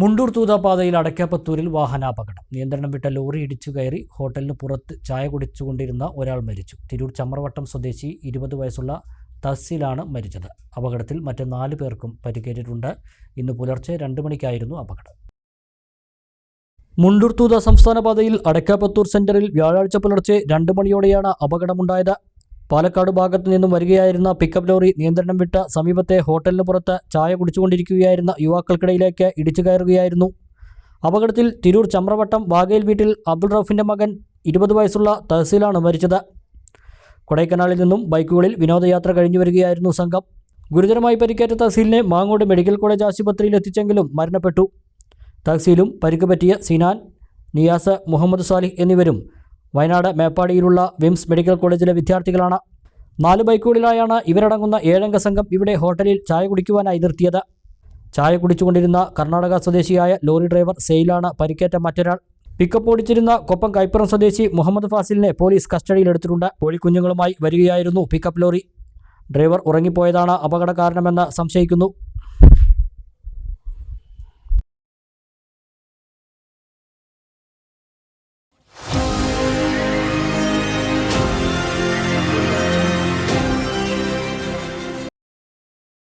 മുണ്ടൂർ തൂതാപാതയിൽ അടയ്ക്കാപ്പത്തൂരിൽ വാഹനാപകടം. നിയന്ത്രണം വിട്ട ലോറി ഇടിച്ചു കയറി ഹോട്ടലിന് പുറത്ത് ചായ കുടിച്ചുകൊണ്ടിരുന്ന ഒരാൾ മരിച്ചു. തിരൂർ ചമ്രവട്ടം സ്വദേശി 20 വയസ്സുള്ള തഹസിലാണ് മരിച്ചത്. അപകടത്തിൽ മറ്റ് 4 പേർക്കും പരിക്കേറ്റിട്ടുണ്ട്. ഇന്ന് പുലർച്ചെ 2 മണിക്കായിരുന്നു അപകടം. മുണ്ടൂർ തൂത സംസ്ഥാന പാതയിൽ അടയ്ക്കാപ്പത്തൂർ സെന്ററിൽ വ്യാഴാഴ്ച പുലർച്ചെ 2 മണിയോടെയാണ് അപകടമുണ്ടായത്. പാലക്കാട് ഭാഗത്തു നിന്നും വരികയായിരുന്ന പിക്കപ്പ് ലോറി നിയന്ത്രണം വിട്ട സമീപത്തെ ഹോട്ടലിന് പുറത്ത് ചായ കുടിച്ചുകൊണ്ടിരിക്കുകയായിരുന്ന യുവാക്കൾക്കിടയിലേക്ക് ഇടിച്ചു കയറുകയായിരുന്നു. അപകടത്തിൽ തിരൂർ ചമ്രവട്ടം വാഗയിൽ വീട്ടിൽ അബ്ദുൾ റൌഫിൻ്റെ മകൻ 20 വയസ്സുള്ള തഹസിലാണ് മരിച്ചത്. കൊടൈക്കനാലിൽ നിന്നും ബൈക്കുകളിൽ വിനോദയാത്ര കഴിഞ്ഞു വരികയായിരുന്നു സംഘം. ഗുരുതരമായി പരിക്കേറ്റ തഹസീലിനെ മാങ്ങോട് മെഡിക്കൽ കോളേജ് ആശുപത്രിയിൽ എത്തിച്ചെങ്കിലും മരണപ്പെട്ടു. തഹസീലും പരിക്ക് പറ്റിയ സിനാൻ, നിയാസ്, മുഹമ്മദ് സാലിഹ് എന്നിവരും വയനാട് മേപ്പാടിയിലുള്ള വിംസ് മെഡിക്കൽ കോളേജിലെ വിദ്യാർത്ഥികളാണ്. 4 ബൈക്കുകളിലായാണ് ഇവരടങ്ങുന്ന 7 സംഘം ഇവിടെ ഹോട്ടലിൽ ചായ കുടിക്കുവാനായി നിർത്തിയത്. ചായ കുടിച്ചുകൊണ്ടിരുന്ന കർണാടക സ്വദേശിയായ ലോറി ഡ്രൈവർ സെയിലാണ് പരിക്കേറ്റ മറ്റൊരാൾ. പിക്കപ്പ് ഓടിച്ചിരുന്ന കൊപ്പം കൈപ്പുറം സ്വദേശി മുഹമ്മദ് ഫാസിലിനെ പോലീസ് കസ്റ്റഡിയിലെടുത്തിട്ടുണ്ട്. കോഴിക്കുഞ്ഞുങ്ങളുമായി വരികയായിരുന്നു പിക്കപ്പ് ലോറി. ഡ്രൈവർ ഉറങ്ങിപ്പോയതാണ് അപകട കാരണമെന്ന് സംശയിക്കുന്നു.